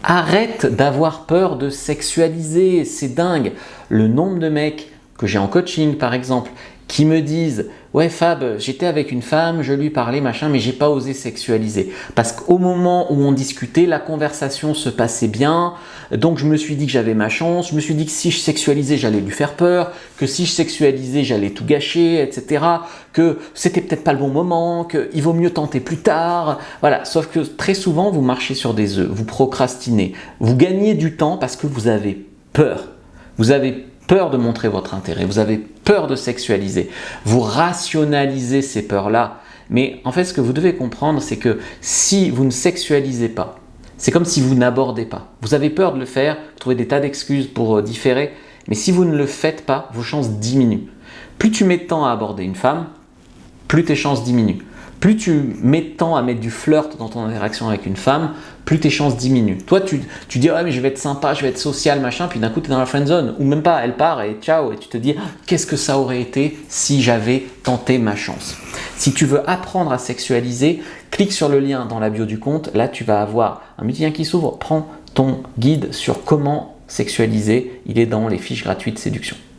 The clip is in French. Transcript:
Arrête d'avoir peur de sexualiser, c'est dingue. Le nombre de mecs que j'ai en coaching par exemple qui me disent ouais Fab, j'étais avec une femme, je lui parlais machin, mais j'ai pas osé sexualiser. Parce qu'au moment où on discutait, la conversation se passait bien, donc je me suis dit que j'avais ma chance, je me suis dit que si je sexualisais, j'allais lui faire peur, que si je sexualisais, j'allais tout gâcher, etc. Que c'était peut-être pas le bon moment, qu'il vaut mieux tenter plus tard. Voilà, sauf que très souvent, vous marchez sur des œufs, vous procrastinez, vous gagnez du temps parce que vous avez peur. Vous avez peur de montrer votre intérêt, vous avez peur de sexualiser, vous rationalisez ces peurs-là. Mais en fait, ce que vous devez comprendre, c'est que si vous ne sexualisez pas, c'est comme si vous n'abordez pas. Vous avez peur de le faire, vous trouvez des tas d'excuses pour différer, mais si vous ne le faites pas, vos chances diminuent. Plus tu mets de temps à aborder une femme, plus tes chances diminuent. Plus tu mets de temps à mettre du flirt dans ton interaction avec une femme, plus tes chances diminuent. Toi, tu dis ah, mais je vais être sympa, je vais être social, machin, puis d'un coup, tu es dans la friend zone, ou même pas, elle part et ciao, et tu te dis qu'est-ce que ça aurait été si j'avais tenté ma chance. Si tu veux apprendre à sexualiser, clique sur le lien dans la bio du compte, là tu vas avoir un petit lien qui s'ouvre, prends ton guide sur comment sexualiser, il est dans les fiches gratuites séduction.